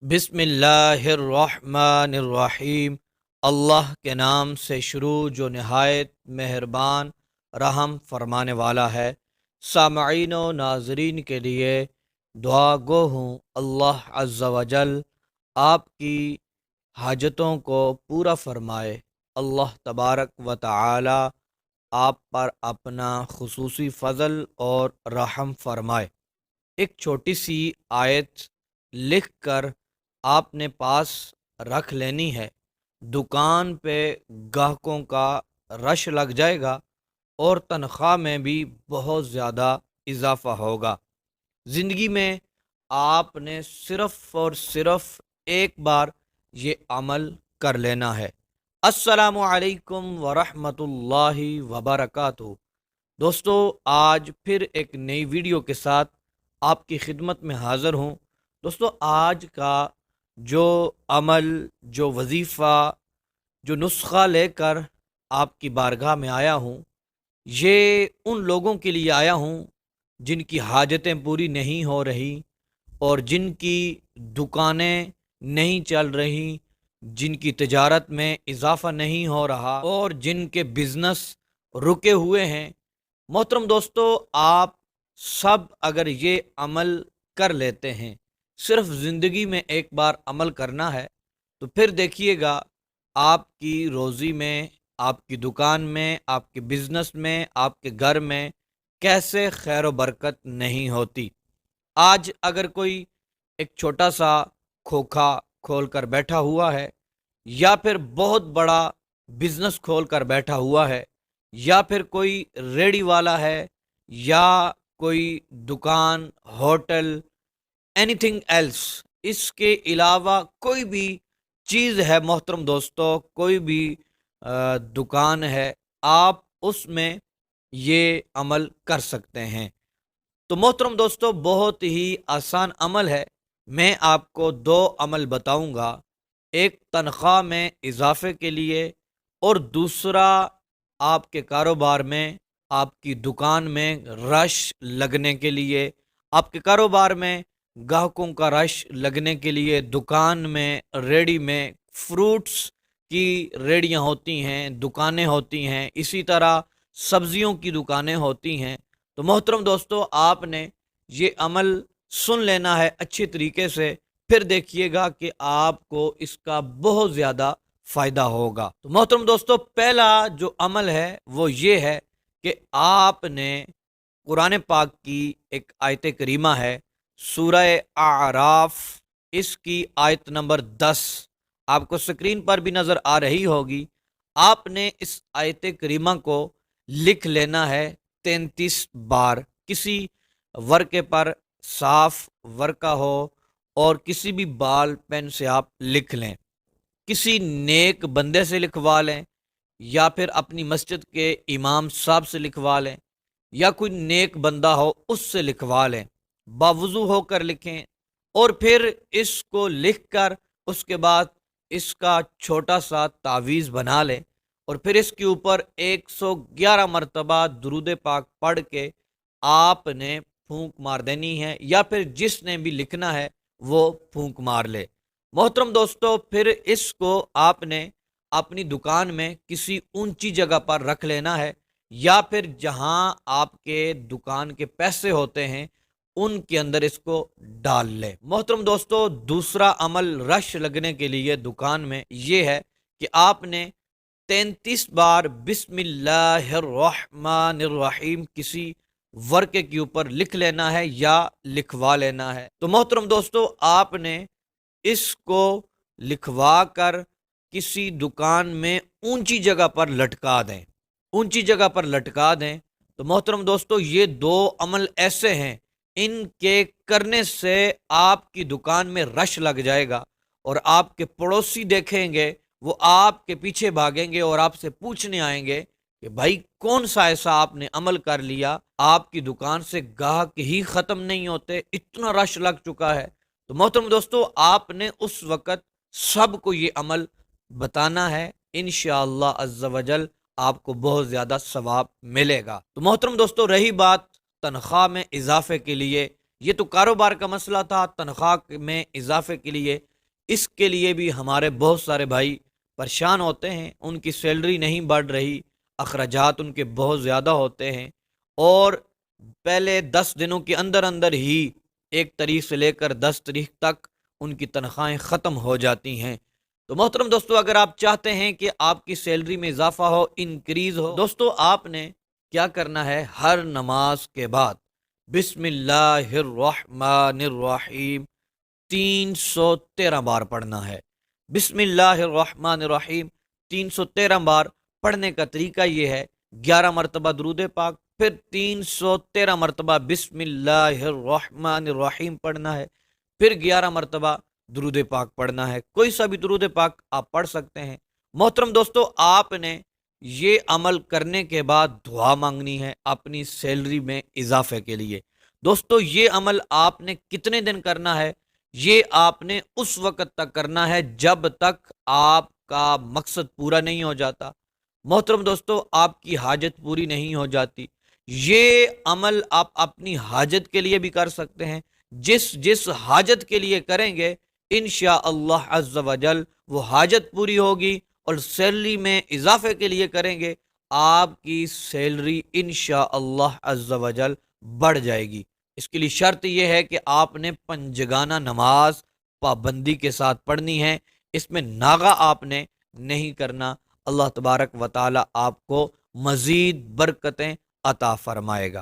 بسم اللہ الرحمن الرحیم۔ اللہ کے نام سے شروع جو نہایت مہربان رحم فرمانے والا ہے۔ سامعین و ناظرین کے لیے دعا گو ہوں اللہ عز و جل آپ کی حاجتوں کو پورا فرمائے۔ اللہ تبارک و تعالی آپ پر اپنا خصوصی فضل اور رحم فرمائے۔ ایک چھوٹی سی آیت لکھ کر آپ نے پاس رکھ لینی ہے۔ دکان پہ گاہکوں کا رش لگ جائے گا اور تنخواہ میں بھی بہت زیادہ اضافہ ہوگا۔ زندگی میں آپ نے صرف اور صرف ایک بار یہ عمل کر لینا ہے۔ السلام علیکم ورحمۃ اللہ وبرکاتہ۔ دوستو، آج پھر ایک نئی ویڈیو کے ساتھ آپ کی خدمت میں حاضر ہوں۔ دوستو، آج کا جو عمل، جو وظیفہ، جو نسخہ لے کر آپ کی بارگاہ میں آیا ہوں، یہ ان لوگوں کے لیے آیا ہوں جن کی حاجتیں پوری نہیں ہو رہی اور جن کی دکانیں نہیں چل رہی، جن کی تجارت میں اضافہ نہیں ہو رہا اور جن کے بزنس رکے ہوئے ہیں۔ محترم دوستو، آپ سب اگر یہ عمل کر لیتے ہیں، صرف زندگی میں ایک بار عمل کرنا ہے، تو پھر دیکھیے گا آپ کی روزی میں، آپ کی دکان میں، آپ کے بزنس میں، آپ کے گھر میں کیسے خیر و برکت نہیں ہوتی۔ آج اگر کوئی ایک چھوٹا سا کھوکھا کھول کر بیٹھا ہوا ہے، یا پھر بہت بڑا بزنس کھول کر بیٹھا ہوا ہے، یا پھر کوئی ریڑی والا ہے، یا کوئی دکان، ہوٹل، اینی تھنگ ایلس، اس کے علاوہ کوئی بھی چیز ہے محترم دوستو، کوئی بھی دکان ہے، آپ اس میں یہ عمل کر سکتے ہیں۔ تو محترم دوستو، بہت ہی آسان عمل ہے۔ میں آپ کو دو عمل بتاؤں گا، ایک تنخواہ میں اضافے کے لیے اور دوسرا آپ کے کاروبار میں، آپ کی دکان میں رش لگنے کے لیے، آپ کے کاروبار میں گاہکوں کا رش لگنے کے لیے۔ دکان میں، ریڑی میں، فروٹس کی ریڑیاں ہوتی ہیں، دکانیں ہوتی ہیں، اسی طرح سبزیوں کی دکانیں ہوتی ہیں۔ تو محترم دوستو، آپ نے یہ عمل سن لینا ہے اچھی طریقے سے، پھر دیکھیے گا کہ آپ کو اس کا بہت زیادہ فائدہ ہوگا۔ تو محترم دوستو، پہلا جو عمل ہے وہ یہ ہے کہ آپ نے قرآن پاک کی ایک آیت کریمہ ہے، سورہ اعراف، اس کی آیت نمبر 10 آپ کو سکرین پر بھی نظر آ رہی ہوگی۔ آپ نے اس آیت کریمہ کو لکھ لینا ہے 33 بار۔ کسی ورقے پر، صاف ورقہ ہو اور کسی بھی بال پین سے آپ لکھ لیں، کسی نیک بندے سے لکھوا لیں، یا پھر اپنی مسجد کے امام صاحب سے لکھوا لیں، یا کوئی نیک بندہ ہو اس سے لکھوا لیں، باوضو ہو کر لکھیں، اور پھر اس کو لکھ کر اس کے بعد اس کا چھوٹا سا تعویذ بنا لیں، اور پھر اس کے اوپر 111 مرتبہ درود پاک پڑھ کے آپ نے پھونک مار دینی ہے، یا پھر جس نے بھی لکھنا ہے وہ پھونک مار لے۔ محترم دوستو، پھر اس کو آپ نے اپنی دکان میں کسی اونچی جگہ پر رکھ لینا ہے، یا پھر جہاں آپ کے دکان کے پیسے ہوتے ہیں ان کے اندر اس کو ڈال لے۔ محترم دوستو، دوسرا عمل رش لگنے کے لیے دکان میں یہ ہے کہ آپ نے 33 بار بسم اللہ الرحمن الرحیم کسی ورقے کے اوپر لکھ لینا ہے یا لکھوا لینا ہے۔ تو محترم دوستو، آپ نے اس کو لکھوا کر کسی دکان میں اونچی جگہ پر لٹکا دیں، اونچی جگہ پر لٹکا دیں۔ تو محترم دوستو، یہ دو عمل ایسے ہیں، ان کے کرنے سے آپ کی دکان میں رش لگ جائے گا، اور آپ کے پڑوسی دیکھیں گے، وہ آپ کے پیچھے بھاگیں گے اور آپ سے پوچھنے آئیں گے کہ بھائی کون سا ایسا آپ نے عمل کر لیا، آپ کی دکان سے گاہک ہی ختم نہیں ہوتے، اتنا رش لگ چکا ہے۔ تو محترم دوستو، آپ نے اس وقت سب کو یہ عمل بتانا ہے، انشاءاللہ عز و جل آپ کو بہت زیادہ ثواب ملے گا۔ تو محترم دوستو، رہی بات تنخواہ میں اضافے کے لیے یہ تو کاروبار کا مسئلہ تھا، تنخواہ میں اضافے کے لیے، اس کے لیے بھی ہمارے بہت سارے بھائی پریشان ہوتے ہیں، ان کی سیلری نہیں بڑھ رہی، اخراجات ان کے بہت زیادہ ہوتے ہیں، اور پہلے 10 دنوں کے اندر اندر ہی 1 تاریخ سے لے کر 10 تاریخ تک ان کی تنخواہیں ختم ہو جاتی ہیں۔ تو محترم دوستو، اگر آپ چاہتے ہیں کہ آپ کی سیلری میں اضافہ ہو، انکریز ہو، دوستو آپ نے کیا کرنا ہے؟ ہر نماز کے بعد بسم اللہ الرحمن الرحیم 313 بار پڑھنا ہے۔ بسم اللہ الرحمن الرحیم 313 بار پڑھنے کا طریقہ یہ ہے: 11 مرتبہ درود پاک، پھر 313 مرتبہ بسم اللہ الرحمن الرحیم پڑھنا ہے، پھر 11 مرتبہ درود پاک پڑھنا ہے۔ کوئی سا بھی درود پاک آپ پڑھ سکتے ہیں۔ محترم دوستو، آپ نے یہ عمل کرنے کے بعد دعا مانگنی ہے اپنی سیلری میں اضافے کے لیے۔ دوستو، یہ عمل آپ نے کتنے دن کرنا ہے؟ یہ آپ نے اس وقت تک کرنا ہے جب تک آپ کا مقصد پورا نہیں ہو جاتا۔ محترم دوستو، آپ کی حاجت پوری نہیں ہو جاتی۔ یہ عمل آپ اپنی حاجت کے لیے بھی کر سکتے ہیں۔ جس حاجت کے لیے کریں گے، انشاءاللہ عز و جل وہ حاجت پوری ہوگی، اور سیلری میں اضافے کے لیے کریں گے، آپ کی سیلری انشاءاللہ عز و جل بڑھ جائے گی۔ اس کے لیے شرط یہ ہے کہ آپ نے پنجگانہ نماز پابندی کے ساتھ پڑھنی ہے، اس میں ناغہ آپ نے نہیں کرنا۔ اللہ تبارک و تعالی آپ کو مزید برکتیں عطا فرمائے گا۔